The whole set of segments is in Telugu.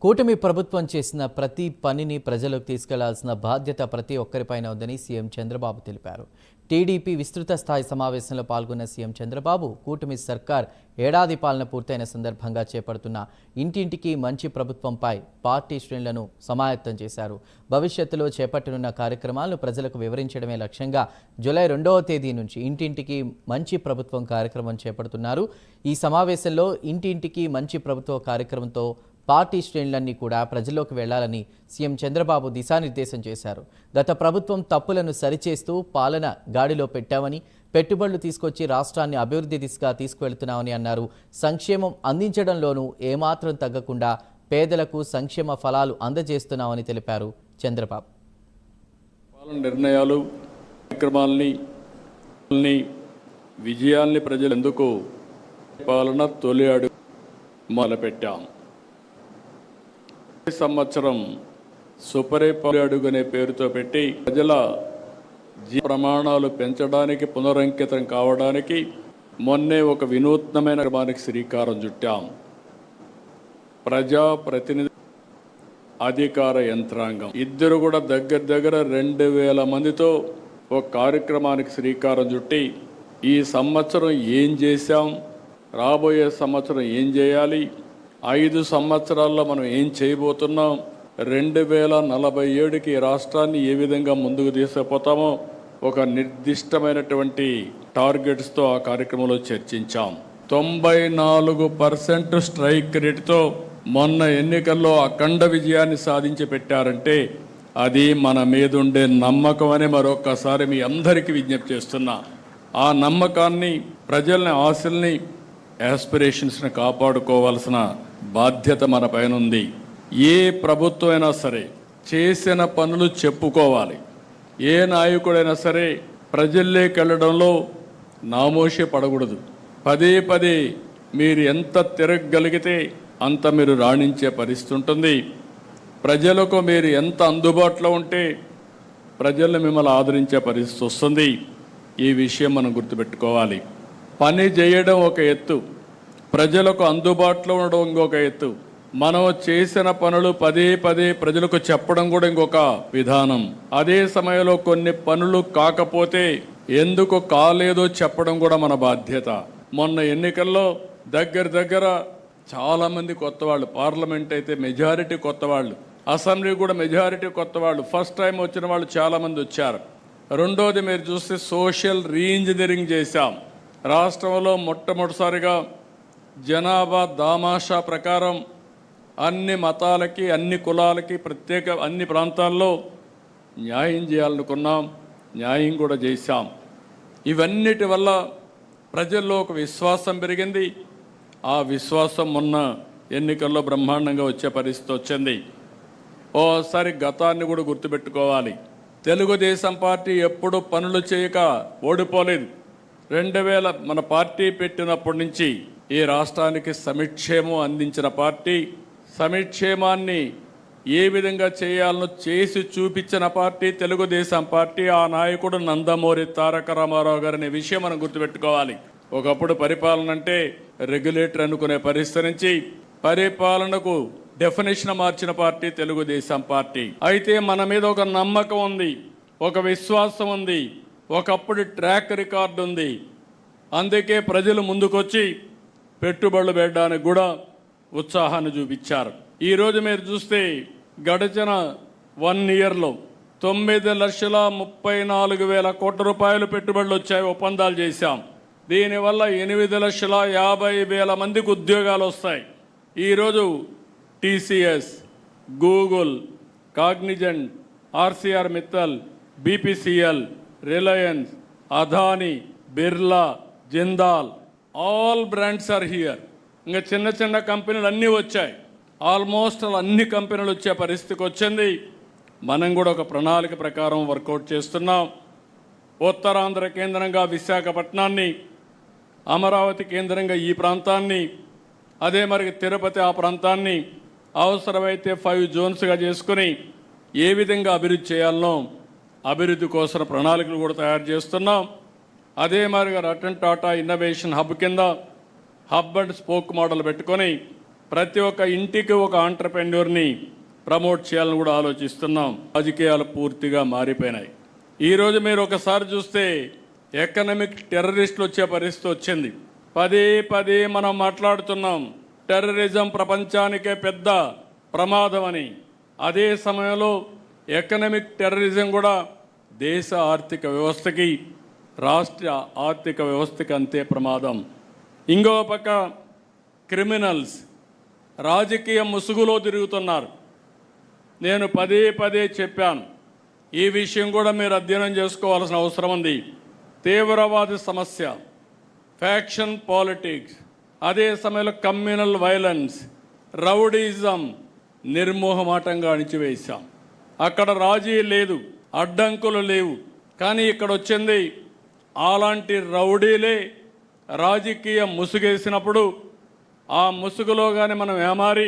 కూటమి ప్రభుత్వం చేసిన ప్రతి పనిని ప్రజలకు తీసుకెళ్లాల్సిన బాధ్యత ప్రతి ఒక్కరిపైన ఉందని సీఎం చంద్రబాబు తెలిపారు. టీడీపీ విస్తృత స్థాయి సమావేశంలో పాల్గొన్న సీఎం చంద్రబాబు కూటమి సర్కార్ ఏడాది పాలన పూర్తయిన సందర్భంగా చేపడుతున్న ఇంటింటికి మంచి ప్రభుత్వంపై పార్టీ శ్రేణులను సమాయత్తం చేశారు. భవిష్యత్తులో చేపట్టనున్న కార్యక్రమాలను ప్రజలకు వివరించడమే లక్ష్యంగా జూలై 2వ తేదీ నుంచి ఇంటింటికి మంచి ప్రభుత్వం కార్యక్రమం చేపడుతున్నారు. ఈ సమావేశంలో ఇంటింటికి మంచి ప్రభుత్వ కార్యక్రమంతో పార్టీ శ్రేణులన్నీ కూడా ప్రజల్లోకి వెళ్లాలని సీఎం చంద్రబాబు దిశానిర్దేశం చేశారు. గత ప్రభుత్వం తప్పులను సరిచేస్తూ పాలన గాడిలో పెట్టామని, పెట్టుబడులు తీసుకొచ్చి రాష్ట్రాన్ని అభివృద్ధి దిశగా తీసుకువెళ్తున్నామని అన్నారు. సంక్షేమం అందించడంలోనూ ఏమాత్రం తగ్గకుండా పేదలకు సంక్షేమ ఫలాలు అందజేస్తున్నామని తెలిపారు చంద్రబాబు. పాలన నిర్ణయాలు కార్యక్రమాలని విజయాల్ని ప్రజలు ఎందుకు పాలన తొలి అడుగు మొదలుపెట్టాం. ఈ సంవత్సరం సుపరిపాలన అడుగు అనే పేరుతో పెట్టి ప్రజల ప్రమాణాలు పెంచడానికి, పునరంకితం కావడానికి మొన్నే ఒక వినూత్నమైన క్రమానికి శ్రీకారం చుట్టాం. ప్రజాప్రతినిధి, అధికార యంత్రాంగం ఇద్దరు కూడా దగ్గర 2000 మందితో ఒక కార్యక్రమానికి శ్రీకారం చుట్టి ఈ సంవత్సరం ఏం చేశాం, రాబోయే సంవత్సరం ఏం చేయాలి, 5 సంవత్సరాల్లో మనం ఏం చేయబోతున్నాం, 2047కి రాష్ట్రాన్ని ఏ విధంగా ముందుకు తీసుకుపోతామో ఒక నిర్దిష్టమైనటువంటి టార్గెట్స్తో ఆ కార్యక్రమంలో చర్చించాం. 94% స్ట్రైక్ రేటుతో మొన్న ఎన్నికల్లో అఖండ విజయాన్ని సాధించి పెట్టారంటే అది మన మీద ఉండే నమ్మకం అని మరొక్కసారి మీ అందరికీ విజ్ఞప్తి చేస్తున్నా. ఆ నమ్మకాన్ని, ప్రజల్ని, ఆశల్ని, యాస్పిరేషన్స్ని కాపాడుకోవాల్సిన బాధ్యత మన పైన ఉంది. ఏ ప్రభుత్వం అయినా సరే చేసిన పనులు చెప్పుకోవాలి. ఏ నాయకుడైనా సరే ప్రజల్లోకి వెళ్ళడంలో నామోషి పడకూడదు. పదే మీరు ఎంత తిరగగలిగితే అంత మీరు రాణించే పరిస్థితి ఉంటుంది. ప్రజలకు మీరు ఎంత అందుబాటులో ఉంటే ప్రజల్ని మిమ్మల్ని ఆదరించే పరిస్థితి వస్తుంది. ఈ విషయం మనం గుర్తుపెట్టుకోవాలి. పని చేయడం ఒక ఎత్తు, ప్రజలకు అందుబాటులో ఉండడం ఇంకొక ఎత్తు. మనం చేసిన పనులు పదే ప్రజలకు చెప్పడం కూడా ఇంకొక విధానం. అదే సమయంలో కొన్ని పనులు కాకపోతే ఎందుకు కాలేదో చెప్పడం కూడా మన బాధ్యత. మొన్న ఎన్నికల్లో దగ్గర చాలామంది కొత్త వాళ్ళు, పార్లమెంట్ అయితే మెజారిటీ కొత్త వాళ్ళు, అసెంబ్లీ కూడా మెజారిటీ కొత్త వాళ్ళు, ఫస్ట్ టైం వచ్చిన వాళ్ళు చాలామంది వచ్చారు. రెండోది మీరు చూస్తే సోషల్ రీఇంజనీరింగ్ చేశాం. రాష్ట్రంలో మొట్టమొదటిసారిగా జనాభా దామాషా ప్రకారం అన్ని మతాలకి, అన్ని కులాలకి, ప్రత్యేక అన్ని ప్రాంతాల్లో న్యాయం చేయాలనుకున్నాం. న్యాయం కూడా చేశాం. ఇవన్నిటి వల్ల ప్రజల్లో ఒక విశ్వాసం పెరిగింది. ఆ విశ్వాసం మొన్న ఎన్నికల్లో బ్రహ్మాండంగా వచ్చే పరిస్థితి వచ్చింది. ఓసారి గతాన్ని కూడా గుర్తుపెట్టుకోవాలి. తెలుగుదేశం పార్టీ ఎప్పుడు పనులు చేయక ఓడిపోలేదు. 2000 మన పార్టీ పెట్టినప్పటి నుంచి ఈ రాష్ట్రానికి సంక్షేమం అందించిన పార్టీ, సంక్షేమాన్ని ఏ విధంగా చేయాలనో చేసి చూపించిన పార్టీ తెలుగుదేశం పార్టీ. ఆ నాయకుడు నందమూరి తారక రామారావు గారు అనే విషయం మనం గుర్తుపెట్టుకోవాలి. ఒకప్పుడు పరిపాలన అంటే రెగ్యులేటర్ అనుకునే పరిస్థితి నుంచి పరిపాలనకు డెఫినేషన్ మార్చిన పార్టీ తెలుగుదేశం పార్టీ. అయితే మన మీద ఒక నమ్మకం ఉంది, ఒక విశ్వాసం ఉంది, ఒకప్పుడు ట్రాక్ రికార్డు ఉంది. అందుకే ప్రజలు ముందుకొచ్చి పెట్టుబడులు పెట్టడానికి కూడా ఉత్సాహాన్ని చూపించారు. ఈరోజు మీరు చూస్తే గడిచిన 1 ఇయర్లో 9,34,000 కోట్ల రూపాయలు పెట్టుబడులు వచ్చాయి, ఒప్పందాలు చేశాం. దీనివల్ల 8,50,000 మందికి ఉద్యోగాలు వస్తాయి. ఈరోజు TCS, Google, Cognizant, Arcelor Mittal, BPCL, Reliance, Adani, Birla, Jindal, all brands are here. ఇంకా చిన్న కంపెనీలు అన్నీ వచ్చాయి. ఆల్మోస్ట్ అన్ని కంపెనీలు వచ్చే పరిస్థితికి వచ్చింది. మనం కూడా ఒక ప్రణాళిక ప్రకారం వర్కౌట్ చేస్తున్నాం. ఉత్తరాంధ్ర కేంద్రంగా విశాఖపట్నాన్ని, అమరావతి కేంద్రంగా ఈ ప్రాంతాన్ని, అదే మరి తిరుపతి ఆ ప్రాంతాన్ని అవసరమైతే 5 జోన్స్గా చేసుకుని ఏ విధంగా అభివృద్ధి చేయాలనో అభివృద్ధి కోసం ప్రణాళికలు కూడా తయారు చేస్తున్నాం. అదే మరిగా రతన్ టాటా ఇన్నోవేషన్ హబ్ కింద హబ్ అండ్ స్పోక్ మోడల్ పెట్టుకొని ప్రతి ఒక్క ఇంటికి ఒక ఆంటర్ప్రెన్యూర్ని ప్రమోట్ చేయాలని కూడా ఆలోచిస్తున్నాం. రాజకీయాలు పూర్తిగా మారిపోయినాయి. ఈరోజు మీరు ఒకసారి చూస్తే ఎకనామిక్ టెర్రరిస్టులు వచ్చే పరిస్థితి వచ్చింది. పదే పదే మనం మాట్లాడుతున్నాం టెర్రరిజం ప్రపంచానికే పెద్ద ప్రమాదం అని. అదే సమయంలో ఎకనామిక్ టెర్రరిజం కూడా దేశ ఆర్థిక వ్యవస్థకి, రాష్ట్ర ఆర్థిక వ్యవస్థకి అంతే ప్రమాదం. ఇంకో పక్క క్రిమినల్స్ రాజకీయ ముసుగులో తిరుగుతున్నారు. నేను పదే పదే చెప్పాను, ఈ విషయం కూడా మీరు అధ్యయనం చేసుకోవాల్సిన అవసరం ఉంది. తీవ్రవాద సమస్య, ఫ్యాక్షన్ పాలిటిక్స్, అదే సమయంలో కమ్యూనల్ వైలెన్స్, రౌడీజం నిర్మోహమాటంగా అణిచివేశాం. అక్కడ రాజీ లేదు, అడ్డంకులు లేవు. కానీ ఇక్కడ వచ్చింది అలాంటి రౌడీలే రాజకీయ ముసుగేసినప్పుడు ఆ ముసుగులో కానీ మనం ఏమారి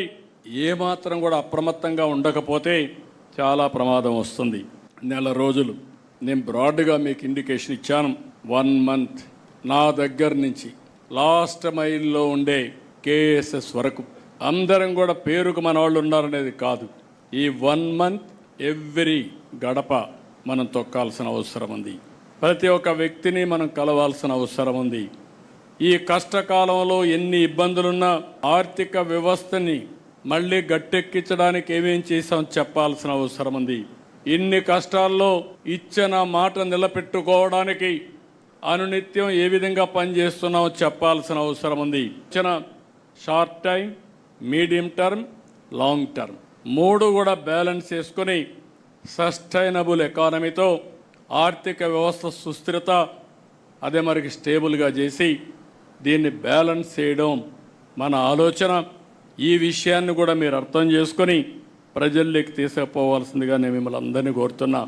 ఏమాత్రం కూడా అప్రమత్తంగా ఉండకపోతే చాలా ప్రమాదం వస్తుంది. నెల రోజులు నేను బ్రాడ్గా మీకు ఇండికేషన్ ఇచ్చాను. 1 month నా దగ్గర నుంచి లాస్ట్ మైల్లో ఉండే కేఎస్ఎస్ వరకు అందరం కూడా పేరుకు మన వాళ్ళు ఉన్నారనేది కాదు. ఈ 1 month ఎవ్రీ గడప మనం తొక్కాల్సిన అవసరం ఉంది. ప్రతి ఒక్క వ్యక్తిని మనం కలవాల్సిన అవసరం ఉంది. ఈ కష్టకాలంలో ఎన్ని ఇబ్బందులున్నా ఆర్థిక వ్యవస్థని మళ్ళీ గట్టెక్కించడానికి ఏమేం చేసాం చెప్పాల్సిన అవసరం ఉంది. ఇన్ని కష్టాల్లో ఇచ్చిన మాట నిలబెట్టుకోవడానికి అనునిత్యం ఏ విధంగా పనిచేస్తున్నామో చెప్పాల్సిన అవసరం ఉంది. ఇచ్చిన short time, medium term, long term 3 కూడా బ్యాలెన్స్ చేసుకొని సస్టైనబుల్ ఎకానమీతో ఆర్థిక వ్యవస్థ సుస్థిరత అదే మరికి స్టేబుల్గా చేసి దీన్ని బ్యాలెన్స్ చేయడం మన ఆలోచన. ఈ విషయాన్ని కూడా మీరు అర్థం చేసుకొని ప్రజల్లోకి తీసుకుపోవాల్సిందిగా నేను మిమ్మల్ని అందరినీ కోరుతున్నా.